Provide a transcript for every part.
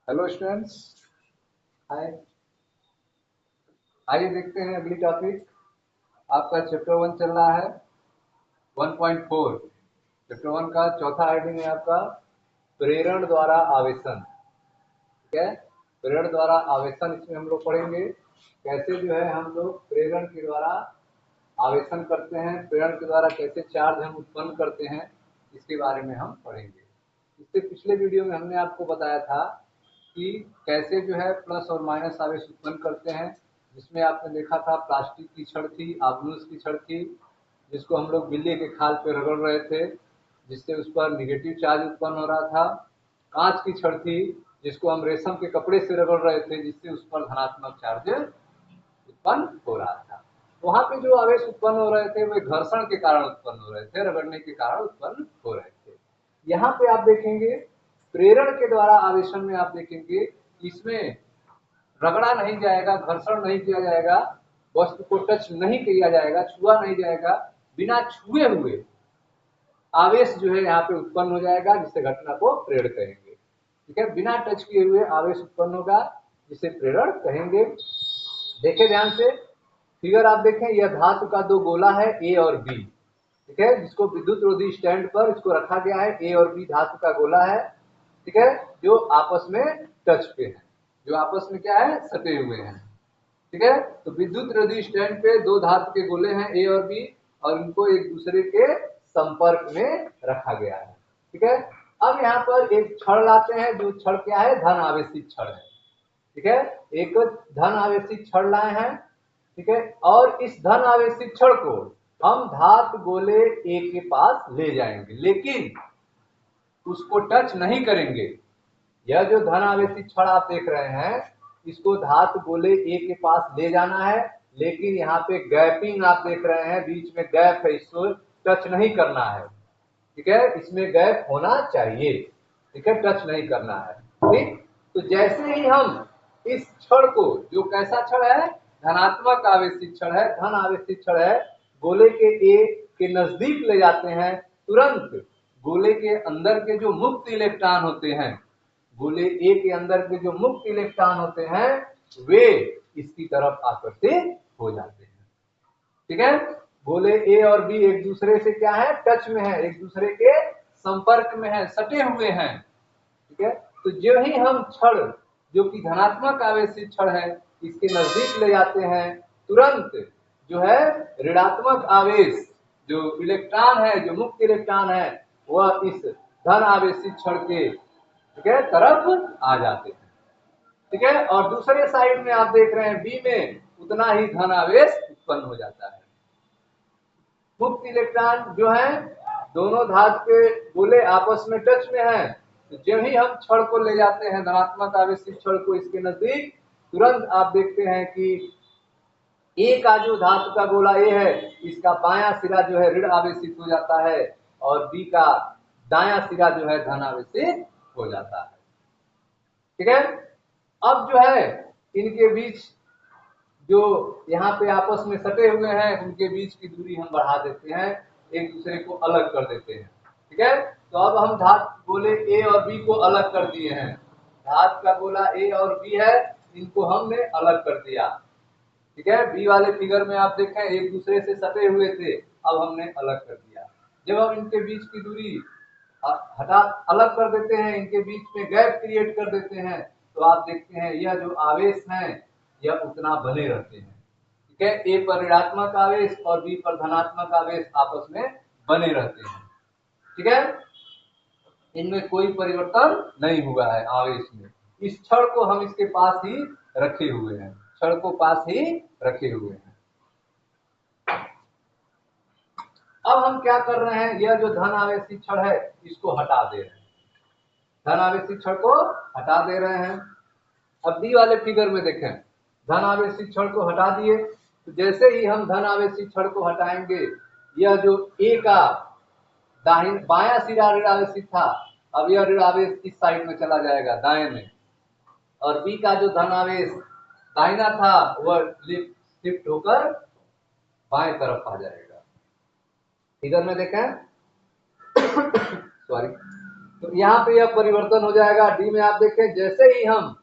Hello students. हाय। आइए देखते हैं अगली टॉपिक। आपका चैप्टर 1 चल रहा है 1.4। चैप्टर 1 का चौथा हेडिंग है आपका प्रेरण द्वारा आवेशन। ठीक है, प्रेरण द्वारा आवेशन इसमें हम लोग पढ़ेंगे कैसे जो है हम लोग प्रेरण के द्वारा आवेशन करते हैं, प्रेरण के द्वारा कैसे चार्ज हम उत्पन्न करते हैं, इसके बारे में हम पढ़ेंगे। इससे पिछले वीडियो में हमने आपको बताया था कि कैसे जो है प्लस और माइनस आवेश उत्पन्न करते हैं, जिसमें आपने देखा था प्लास्टिक की छड़ थी, आबनूस की छड़ थी, जिसको हम लोग बिल्ली के खाल पे रगड़ रहे थे, जिससे उस पर निगेटिव चार्ज उत्पन्न हो रहा था। कांच की छड़ थी जिसको हम रेशम के कपड़े से रगड़ रहे थे, जिससे उस पर धनात्मक चार्ज उत्पन्न हो रहा था। वहां पे जो आवेश उत्पन्न हो रहे थे वे घर्षण के कारण उत्पन्न हो रहे थे, रगड़ने के कारण उत्पन्न हो रहे थे। यहाँ पे आप देखेंगे प्रेरण के द्वारा आवेशन में आप देखेंगे इसमें रगड़ा नहीं जाएगा, घर्षण नहीं किया जाएगा, वस्तु को टच नहीं किया जाएगा, छुआ नहीं जाएगा, बिना छुए हुए आवेश जो है यहाँ पे उत्पन्न हो जाएगा, जिससे घटना को प्रेरण कहेंगे। ठीक है, बिना टच किए हुए आवेश उत्पन्न होगा, जिसे प्रेरण कहेंगे। देखें ध्यान से, फिगर आप देखें, यह धातु का दो गोला है ए और बी। ठीक है, जिसको विद्युत रोधी स्टैंड पर इसको रखा गया है। ए और बी धातु का गोला है, ठीक है, जो आपस में टच पे है, जो आपस में क्या है, सटे हुए हैं। ठीक है, तो विद्युत रोधी स्टैंड पे दो धातु के गोले हैं ए और बी, और इनको एक दूसरे के संपर्क में रखा गया है। ठीक है, अब यहाँ पर एक छड़ लाते हैं, जो छड़ क्या है, धन आवेशित छड़ है। ठीक है, एक धन आवेशित छड़ लाए हैं। ठीक है, और इस धन आवेशित छड़ को हम धातु गोले ए के पास ले जाएंगे, लेकिन उसको टच नहीं करेंगे। यह जो धन आवेशित छड़ आप देख रहे हैं, इसको धातु गोले ए के पास ले जाना है, लेकिन यहाँ पे गैपिंग आप देख रहे हैं, बीच में गैप है, इसको टच नहीं करना है। ठीक है, इसमें गैप होना चाहिए। ठीक है, टच नहीं करना है। ठीक, तो जैसे ही हम इस छड़ को, जो कैसा छड़ है, धनात्मक आवेशित छड़ है, धन आवेशित छड़ है, गोले के ए के नजदीक ले जाते हैं, तुरंत गोले के अंदर के जो मुक्त इलेक्ट्रॉन होते हैं, गोले ए के अंदर के जो मुक्त इलेक्ट्रॉन होते हैं, वे इसकी तरफ आकर्षित हो जाते हैं। ठीक है, गोले ए और बी एक दूसरे से क्या है, टच में है, एक दूसरे के संपर्क में है, सटे हुए हैं। ठीक है, तो जो ही हम छड़, जो कि धनात्मक आवेशित छड़ है, इसके नजदीक ले जाते हैं, तुरंत जो है ऋणात्मक आवेश, जो इलेक्ट्रॉन है, जो मुक्त इलेक्ट्रॉन है, वह इस धन आवेशित छड़ के, ठीक है, तरफ आ जाते हैं। ठीक है, और दूसरे साइड में आप देख रहे हैं बी में उतना ही धन आवेश उत्पन्न हो जाता है। मुक्त इलेक्ट्रॉन जो है, दोनों धातु के गोले आपस में टच में हैं, तो जब ही हम छड़ को ले जाते हैं, धनात्मक आवेशित छड़ को इसके नजदीक, तुरंत आप देखते हैं कि ए का जो धातु का गोला ए है, इसका बायां सिरा जो है ऋण आवेशित हो जाता है, और बी का दायां सिरा जो है धन आवेशित हो जाता है। ठीक है, अब जो है इनके बीच जो यहाँ पे आपस में सटे हुए हैं, उनके बीच की दूरी हम बढ़ा देते हैं, एक दूसरे को अलग कर देते हैं। ठीक है, तो अब हम धातु गोले ए और बी को अलग कर दिए हैं। धातु का गोला ए और बी है, इनको हमने अलग कर दिया। ठीक है, बी वाले फिगर में आप देखें एक दूसरे से सटे हुए थे, अब हमने अलग कर दिया। जब हम इनके बीच की दूरी हटा अलग कर देते हैं, इनके बीच में गैप क्रिएट कर देते हैं, तो आप देखते हैं यह जो आवेश है, यह उतना बने रहते हैं। ठीक है, ए पर ऋणात्मक आवेश और बी पर धनात्मक आवेश आपस में बने रहते हैं। ठीक है, इनमें कोई परिवर्तन नहीं हुआ है आवेश में। इस क्षण को हम इसके पास ही रखे हुए हैं, क्षण को पास ही रखे हुए हैं। अब हम क्या कर रहे हैं, यह जो धन आवेशित क्षण है, इसको हटा दे रहे हैं, धन आवेशित क्षण को हटा दे रहे हैं। अब डी वाले फिगर में देखें, धन आवेशित क्षण को हटा दिए, तो जैसे ही हम धन आवेशित क्षण को हटाएंगे, यह जो ए का दाहिने बायां सिरा ऋण आवेशित था, अब यह ऋण आवेश इस साइड में चला जाएगा, दाएं में, और बी का जो धन आवेश दाहिना था वह शिफ्ट होकर बाएं तरफ आ जाएगा। फिगर में देखें सॉरी, तो यहाँ पे यह परिवर्तन हो जाएगा। डी में आप देखें, जैसे ही हम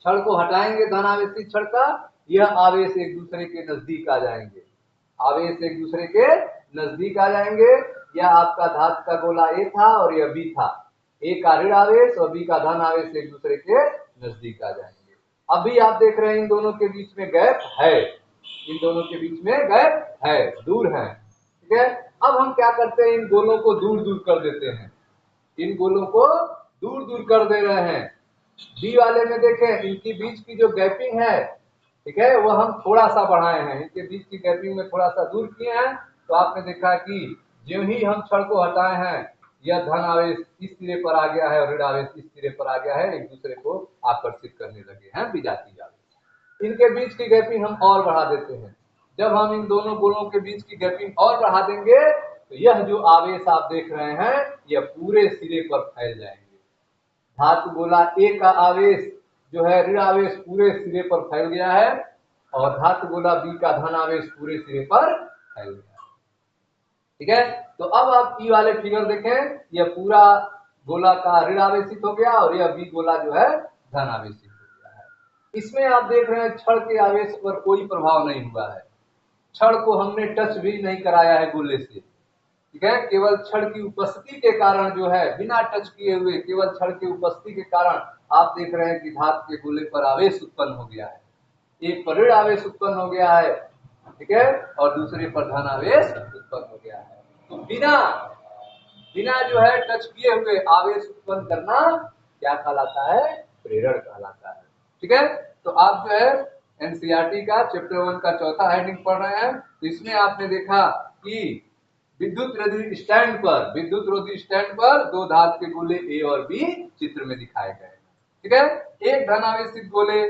छड़ को हटाएंगे धनावेशी छड़ का, यह आवेश एक दूसरे के नजदीक आ जाएंगे, आवेश एक दूसरे के नजदीक आ जाएंगे। यह आपका धातु का गोला ए था और यह बी था, ए का ऋण आवेश और बी का धन आवेश एक दूसरे के नजदीक आ जाएंगे। अभी आप देख रहे हैं इन दोनों के बीच में गैप है, इन दोनों के बीच में गैप है, दूर है, ठीक है। अब हम क्या करते हैं, इन गोलों को दूर दूर कर देते हैं, इन गोलों को दूर दूर कर दे रहे हैं। बी वाले में देखें, इनकी बीच की जो गैपिंग है, ठीक है, वो हम थोड़ा सा बढ़ाए हैं, इनके बीच की गैपिंग में थोड़ा सा दूर किए हैं। तो आपने देखा कि ज्यों ही हम छड़ को हटाए हैं, यह धन आवेश इस सिरे पर आ गया है और ऋण आवेश इस सिरे पर आ गया है, एक दूसरे को आकर्षित करने लगे हैं विजातीय आवेश। इनके बीच की गैपिंग हम और बढ़ा देते हैं। जब हम इन दोनों गोलों के बीच की गैपिंग और बढ़ा देंगे, तो यह जो आवेश आप देख रहे हैं, यह पूरे सिरे पर फैल जाएंगे। धातु गोला ए का आवेश जो है ऋण आवेश पूरे सिरे पर फैल गया है और धातु गोला बी का धन आवेश पूरे सिरे पर फैल गया है, ठीक है। तो अब आप ई वाले फिगर देखें, यह पूरा गोला का ऋण आवेशित हो गया और यह बी गोला जो है धन आवेशित हो गया है। इसमें आप देख रहे हैं छड़ के आवेश पर कोई प्रभाव नहीं हुआ है, छड़ को हमने टच भी नहीं कराया है गोले से, ठीक है। केवल छड़ की उपस्थिति के कारण जो है, बिना टच किए हुए केवल छड़ की उपस्थिति के कारण आप देख रहे हैं कि धातु के गोले पर आवेश उत्पन्न हो गया है, एक पर ऋण आवेश उत्पन्न हो गया है, ठीक है, और दूसरे पर धन आवेश उत्पन्न हो गया है। तो बिना बिना जो है टच किए हुए आवेश उत्पन्न करना क्या कहलाता है, प्रेरण कहलाता है, ठीक है। तो आप जो है एनसीईआरटी का चैप्टर 1 का चौथा हेडिंग पढ़ रहे हैं। तो इसमें आपने देखा कि विद्युत रोधी स्टैंड पर दो धातु के गोले ए और बी चित्र में दिखाए गए, ठीक है। एक धनावेशित गोले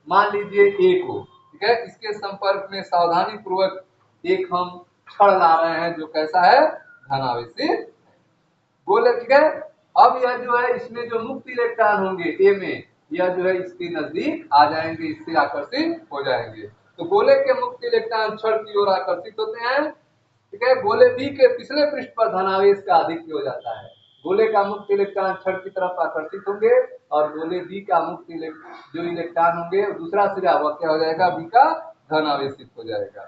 मान लीजिए ए को, ठीक है, इसके संपर्क में सावधानी पूर्वक एक हम छड़ ला रहे हैं जो कैसा है, धनावेशित गोले, ठीक है। अब यह जो है इसमें जो मुक्त इलेक्ट्रॉन होंगे ए में, यह जो है इसके नजदीक आ जाएंगे, इससे आकर्षित हो जाएंगे। तो गोले के मुक्त इलेक्ट्रॉन छड़ की ओर आकर्षित होते हैं, ठीक है। गोले बी के पिछले पृष्ठ पर धनावेश का आधिक्य हो जाता है, गोले का मुक्त इलेक्ट्रॉन छड़ की तरफ आकर्षित होंगे और गोले बी का मुक्त जो इलेक्ट्रॉन होंगे दूसरा सिरा वह क्या हो जाएगा, बी का धनावेशित हो जाएगा,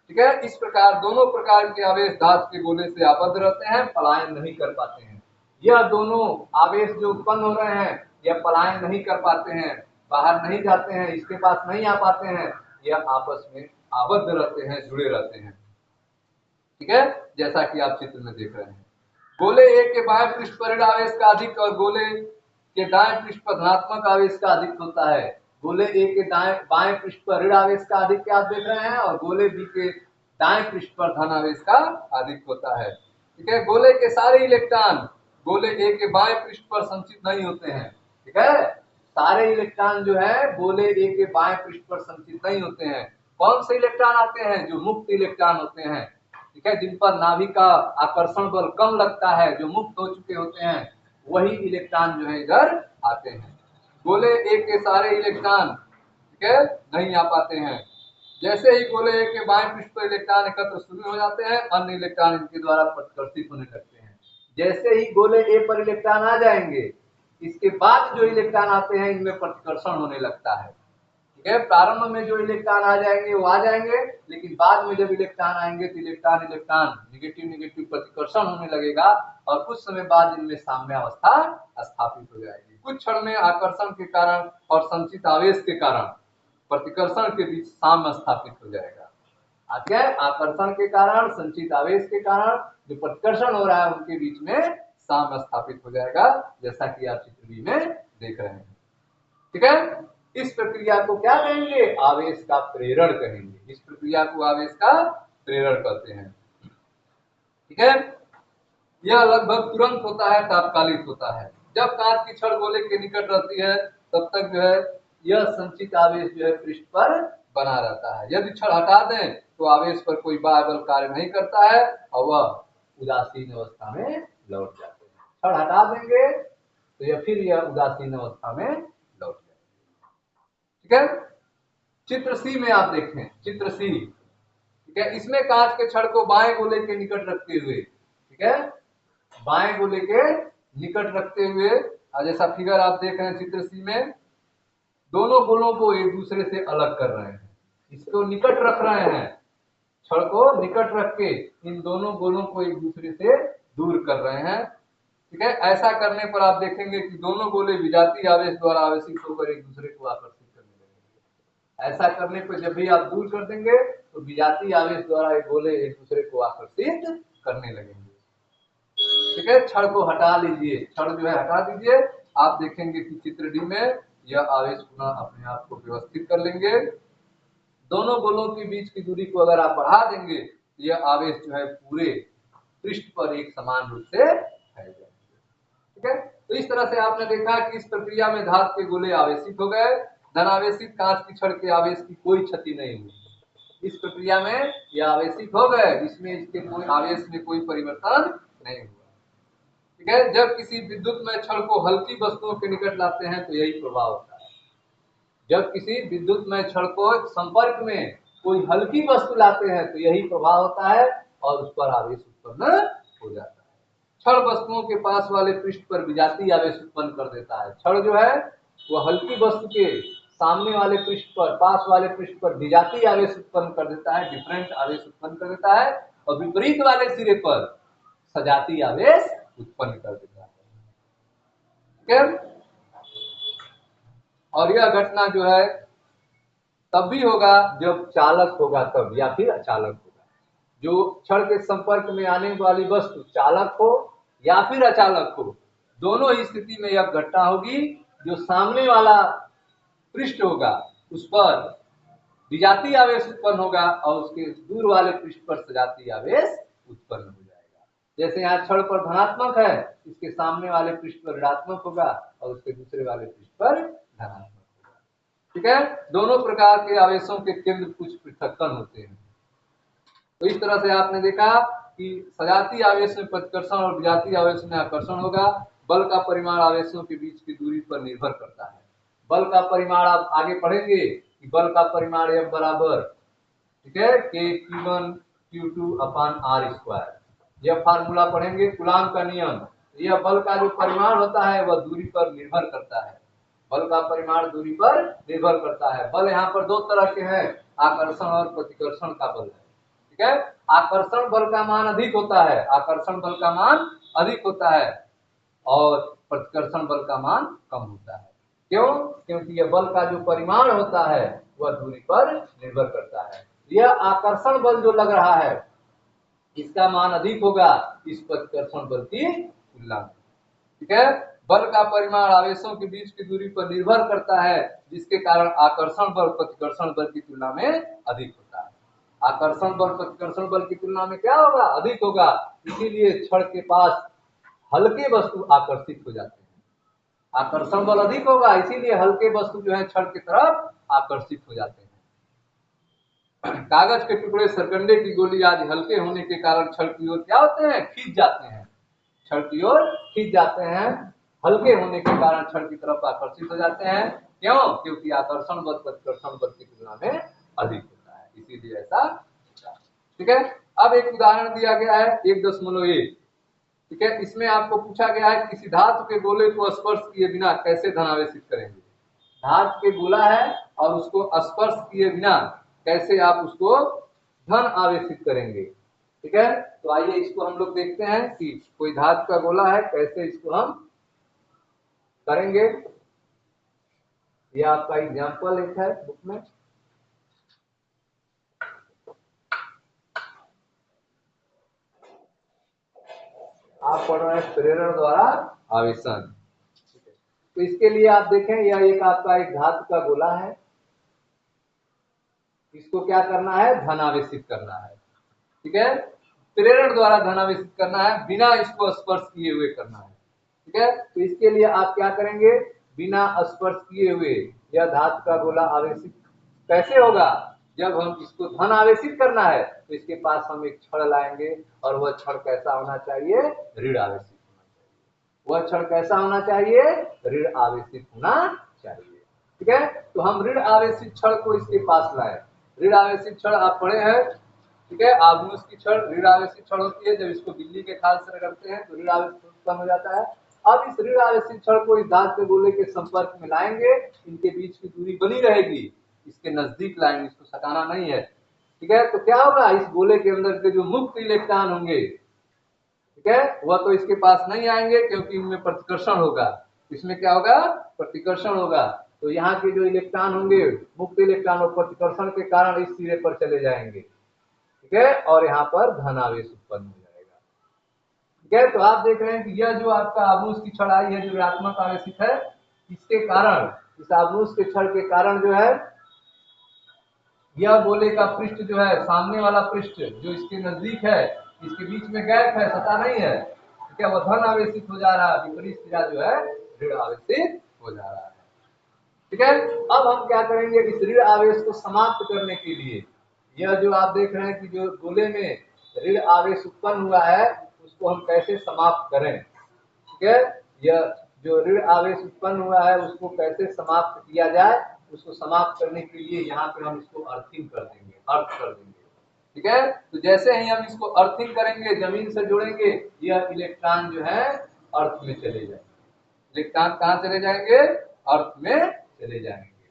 ठीक है। इस प्रकार दोनों प्रकार के आवेश धातु के गोले से आबद्ध रहते हैं, पलायन नहीं कर पाते हैं। यह दोनों आवेश जो उत्पन्न हो रहे हैं, यह पलायन नहीं कर पाते हैं, बाहर नहीं जाते हैं, इसके पास नहीं आ पाते हैं, यह आपस में आबद्ध रहते हैं, जुड़े रहते हैं, ठीक है, जैसा कि आप चित्र में देख रहे हैं। गोले ए के बाएं पृष्ठ पर ऋण आवेश का अधिक और गोले के दाएं पृष्ठ पर धनात्मक आवेश का अधिक होता है। गोले ए के बाएं पृष्ठ पर ऋण आवेश का अधिक आप देख रहे हैं और गोले बी के दाएं पृष्ठ पर धन आवेश का अधिक होता है, ठीक है। गोले के सारे इलेक्ट्रॉन गोले ए के बाएं पृष्ठ पर संचित नहीं होते हैं, ठीक है। सारे इलेक्ट्रॉन जो है गोले ए के बाएं पृष्ठ पर संचित नहीं होते हैं। कौन से इलेक्ट्रॉन आते हैं, जो मुक्त इलेक्ट्रॉन होते हैं, ठीक है, जिन पर नाभिक का आकर्षण बल कम लगता है, जो मुक्त हो चुके होते हैं, वही इलेक्ट्रॉन जो है इधर आते हैं। गोले ए के सारे इलेक्ट्रॉन, ठीक है, नहीं आ पाते हैं। जैसे ही गोले ए के बाएं पृष्ठ पर इलेक्ट्रॉन एकत्र शुरू हो जाते हैं, अन्य इलेक्ट्रॉन इनके द्वारा प्रतिकर्षित होने लगते हैं। जैसे ही गोले ए पर इलेक्ट्रॉन आ जाएंगे, इसके बाद जो इलेक्ट्रॉन आते हैं इनमें प्रतिकर्षण होने लगता है, ठीक है। प्रारंभ में जो इलेक्ट्रॉन आ जाएंगे वो आ जाएंगे, लेकिन बाद में जब इलेक्ट्रॉन आएंगे तो इलेक्ट्रॉन निगेटिव प्रतिकर्षण होने लगेगा और कुछ समय बाद इनमें साम्यावस्था स्थापित हो जाएगी। कुछ क्षण में आकर्षण के कारण और संचित आवेश के कारण प्रतिकर्षण के बीच साम्य स्थापित हो जाएगा। क्या है, आकर्षण के कारण संचित आवेश के कारण जो प्रतिकर्षण हो रहा है उनके बीच में साम्य स्थापित हो जाएगा, जैसा कि आप चित्र बी में देख रहे हैं, ठीक है। इस प्रक्रिया को क्या कहेंगे, आवेश का प्रेरण कहेंगे। इस प्रक्रिया को आवेश का प्रेरण कहते हैं, ठीक है। यह लगभग तुरंत होता है, तात्कालिक होता है। जब कांच की छड़ गोले के निकट रहती है तब तक जो है यह संचित आवेश जो है पृष्ठ पर बना रहता है। यदि छड़ हटा दें तो आवेश पर कोई बाह्य बल कार्य नहीं करता है और वह उदासीन अवस्था में लौट जाते हैं। छड़ हटा देंगे तो यह उदासीन अवस्था में लौट जाएगा, ठीक है। चित्र सी में आप देखें, चित्र सी, ठीक है, इसमें कांच के छड़ को बाएं गोले के निकट रखते हुए, ठीक है, बाएं गोले के निकट रखते हुए, जैसा फिगर आप देख रहे हैं चित्र सी में, दोनों गोलों को एक दूसरे से अलग कर रहे हैं, इसको निकट रख रहे हैं, छड़ को निकट रख के इन दोनों गोलों को एक दूसरे से दूर कर रहे हैं। ठीक है, ऐसा करने पर आप देखेंगे कि दोनों गोले विजातीय आवेश द्वारा आवेशित होकर एक दूसरे को आकर्षित करने लगेंगे। ऐसा करने पर जब भी आप दूर कर देंगे तो विजातीय आवेश द्वारा ये गोले एक दूसरे को आकर्षित करने लगेंगे। ठीक है, छड़ को हटा लीजिए, छड़ जो है हटा दीजिए, आप देखेंगे कि चित्र डी में यह आवेश पुनः अपने आप को व्यवस्थित कर लेंगे। दोनों गोलों के बीच की दूरी को अगर आप बढ़ा देंगे, यह आवेश जो है पूरे पृष्ठ पर एक समान रूप से फैल जाएंगे। ठीक है, तो इस तरह से आपने देखा कि इस प्रक्रिया में धातु के गोले आवेशित हो गए, धनावेशित कांच की छड़ के आवेश की कोई क्षति नहीं हुई। इस प्रक्रिया में यह आवेशित हो गए, इसमें इसके कोई आवेश में कोई परिवर्तन नहीं हुआ। ठीक है, जब किसी विद्युतमय छड़ को हल्की वस्तुओं के निकट लाते हैं तो यही प्रभाव होता है। जब किसी विद्युतमय छड़ को संपर्क में कोई हल्की वस्तु लाते हैं तो यही प्रभाव होता है और उस पर आवेश उत्पन्न हो जाता है। छड़ वस्तुओं के पास वाले पृष्ठ पर विजातीय आवेश उत्पन्न कर देता है। छड़ जो है वह हल्की वस्तु के सामने वाले पृष्ठ पर, पास वाले पृष्ठ पर विजातीय आवेश उत्पन्न कर देता है, डिफरेंट आवेश उत्पन्न कर देता है, और विपरीत वाले सिरे पर सजातीय आवेश उत्पन्न कर देता है। ठीक है, और यह घटना जो है तब भी होगा जब चालक होगा तब, या फिर अचालक होगा। जो छड़ के संपर्क में आने वाली वस्तु चालक हो या फिर अचालक हो, दोनों ही स्थिति में यह घटना होगी। जो सामने वाला पृष्ठ होगा उस पर विजातीय आवेश उत्पन्न होगा और उसके दूर वाले पृष्ठ पर सजातीय आवेश उत्पन्न हो जाएगा। जैसे यहाँ छड़ पर धनात्मक है, इसके सामने वाले पृष्ठ पर ऋणात्मक होगा और उसके दूसरे वाले पृष्ठ पर धनात्मक होगा। ठीक है, दोनों प्रकार के आवेशों के केंद्र कुछ पृथक्कन होते हैं। तो इस तरह से आपने देखा कि सजातीय आवेश में प्रतिकर्षण और विजातीय आवेश में आकर्षण होगा। बल का परिमाण आवेशों के बीच की दूरी पर निर्भर करता है। बल का परिमाण आप आगे पढ़ेंगे कि बल का परिमाण F बराबर, ठीक है, K Q2 अपान R स्क्वायर, यह फार्मूला पढ़ेंगे। कूलाम का नियम, यह बल का जो परिमाण होता है वह दूरी पर निर्भर करता है। बल का परिमाण दूरी पर निर्भर करता है। बल यहाँ पर दो तरह के हैं, आकर्षण और प्रतिकर्षण का बल है। ठीक है, आकर्षण बल का मान अधिक होता है, आकर्षण बल का मान अधिक होता है और प्रतिकर्षण बल का मान कम होता है। क्यों? क्योंकि यह बल का जो परिमाण होता है वह दूरी पर निर्भर करता है। यह आकर्षण बल जो लग रहा है इसका मान अधिक होगा इस प्रतिकर्षण बल की तुलना में। ठीक है, बल का परिमाण आवेशों के बीच की दूरी पर निर्भर करता है, जिसके कारण आकर्षण बल प्रतिकर्षण बल की तुलना में अधिक होता है। आकर्षण बल प्रतिकर्षण बल की तुलना में क्या होगा? अधिक होगा। इसीलिए छड़ के पास हल्के वस्तु आकर्षित हो जाते हैं। आकर्षण बल अधिक होगा, इसीलिए हल्के वस्तु जो है छड़ की तरफ आकर्षित हो जाते हैं। कागज के टुकड़े सरकंडे की गोली आदि हल्के होने के कारण छड़ की ओर क्या होते हैं? खींच जाते हैं। छड़ की ओर खींच जाते हैं, हल्के होने के कारण छड़ की तरफ आकर्षित हो जाते हैं। क्यों? क्योंकि आकर्षण बल प्रतिकर्षण बल की तुलना में अधिक होता है, इसीलिए ऐसा होता है। ठीक है, अब एक उदाहरण दिया गया है 1.1। ठीक है, इसमें आपको पूछा गया है किसी धातु के गोले को स्पर्श किए बिना कैसे धनावेशित करेंगे। धातु के गोला है और उसको स्पर्श किए बिना कैसे आप उसको धन आवेशित करेंगे। ठीक है, तो आइए इसको हम लोग देखते हैं कि कोई धातु का गोला है, कैसे इसको हम करेंगे। यह आपका एग्जाम्पल एक है बुक में। आप पढ़ रहे हैं प्रेरण द्वारा आवेशन। तो इसके लिए आप देखें, यह एक आपका एक धातु का गोला है, इसको क्या करना है? धनावेशित करना है। ठीक है, प्रेरण द्वारा धनावेशित करना है, बिना इसको स्पर्श किए हुए करना है। ठीक है, तो इसके लिए आप क्या करेंगे? बिना स्पर्श किए हुए यह धातु का गोला आवेशित कैसे होगा? जब हम इसको धन आवेशित करना है तो इसके पास हम एक छड़ लाएंगे और वह छड़ कैसा होना चाहिए? ऋण आवेशित होना चाहिए। वह छड़ कैसा होना चाहिए? ऋण आवेशित होना चाहिए। ठीक है, तो हम ऋण आवेशित छड़ को इसके पास लाए। ऋण आवेशित छड़ आप पढ़े हैं। ठीक है, आग्नेय की छड़ ऋण आवेशित छड़ होती है। जब इसको बिजली के खाल से रगड़ते हैं तो ऋण आवेश उत्पन्न हो जाता है। अब इस ऋण आवेशित छड़ को इस धातु के गोले के संपर्क में लाएंगे, इनके बीच की दूरी बनी रहेगी, इसके नजदीक लाएंगे, इसको सटाना नहीं है। ठीक है, तो क्या होगा, इस गोले के अंदर के जो मुक्त इलेक्ट्रॉन होंगे, ठीक है, वह तो इसके पास नहीं आएंगे क्योंकि इनमें प्रतिकर्षण होगा। इसमें क्या होगा, प्रतिकर्षण होगा। तो यहाँ के जो इलेक्ट्रॉन होंगे, मुक्त इलेक्ट्रॉन, और प्रतिकर्षण के कारण इस सिरे पर चले जाएंगे। ठीक है, और यहाँ पर धन आवेश उत्पन्न हो जाएगा। ठीक है, तो आप देख रहे हैं कि यह जो आपका आव्यूह की छड़ आई है, जो ऋणात्मक आवेशित है, इसके कारण, इस आव्यूह के छड़ के कारण जो है, यह गोले का पृष्ठ जो है, सामने वाला पृष्ठ जो इसके नजदीक है, इसके बीच में गैप है, सटा नहीं है, ठीक है, वह धन आवेशित हो जा रहा है, विपरीत सिरा जो है ऋण आवेशित हो जा रहा है। ठीक है, अब हम क्या करेंगे, इस ऋण आवेश को समाप्त करने के लिए, यह जो आप देख रहे हैं कि जो गोले में ऋण आवेश उत्पन्न हुआ है, उसको हम कैसे समाप्त करें। ठीक है, यह जो ऋण आवेश उत्पन्न हुआ है, उसको कैसे समाप्त किया जाए, उसको समाप्त करने के लिए यहाँ पे हम इसको अर्थिंग कर देंगे, अर्थ कर देंगे। ठीक है, तो जैसे ही हम इसको अर्थिंग करेंगे, जमीन से जोड़ेंगे, यह इलेक्ट्रॉन जो है अर्थ में चले जाएंगे। इलेक्ट्रॉन कहाँ चले जाएंगे, अर्थ में चले जाएंगे।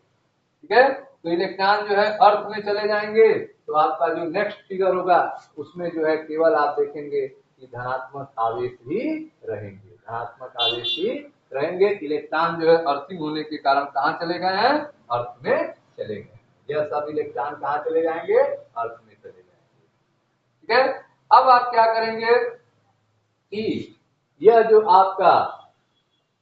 ठीक है, तो इलेक्ट्रॉन जो है अर्थ में चले जाएंगे, तो आपका जो नेक्स्ट फिगर होगा, उसमें जो है केवल आप देखेंगे कि धनात्मक आवेश ही रहेंगे, धनात्मक आवेश ही रहेंगे। इलेक्ट्रॉन जो है अर्थिंग होने के कारण कहाँ चले गए हैं, अर्थ में चले गए। यह सब इलेक्ट्रॉन कहाँ चले जाएंगे, अर्थ में चले जाएंगे। ठीक है, अब आप क्या करेंगे कि यह जो आपका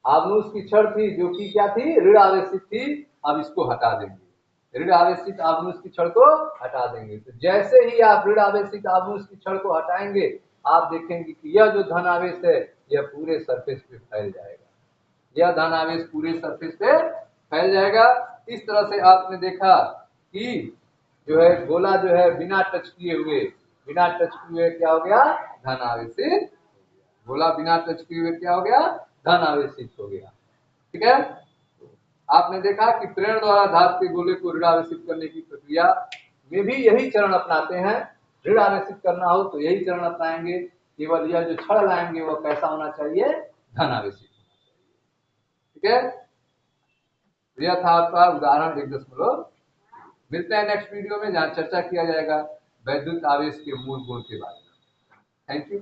आव्यूह की छड़ थी, जो कि क्या थी, ऋण आवेशित थी, अब इसको हटा देंगे, ऋण आवेशित आव्यूह की छड़ को हटा देंगे। तो जैसे ही आप ऋण आवेशित आव्यूह की छड़ को हटाएंगे, आप देखेंगे कि यह जो धन आवेश है, यह पूरे सरफेस पे फैल जाएगा, यह धन आवेश पूरे सरफेस पे फैल जाएगा। इस तरह से आपने देखा कि जो है गोला जो है बिना टच किए हुए, बिना टच किए क्या हो गया, धन आवेशित, गोला बिना टच किए हुए क्या हो गया, धन आवेशित हो गया। ठीक है, आपने देखा कि प्रेरण द्वारा धातु के गोले को ऋण आवेशित करने की प्रक्रिया में भी यही चरण अपनाते हैं। ऋण आवेशित करना हो तो यही चरण अपनाएंगे, केवल यह जो छड़ लाएंगे वह कैसा होना चाहिए, धन आवेशित होना चाहिए। ठीक है, यह था आपका उदाहरण 1.। मिलते हैं नेक्स्ट वीडियो में, जहां चर्चा किया जाएगा वैद्युत आवेश के मूल गुण के बारे में। Thank you.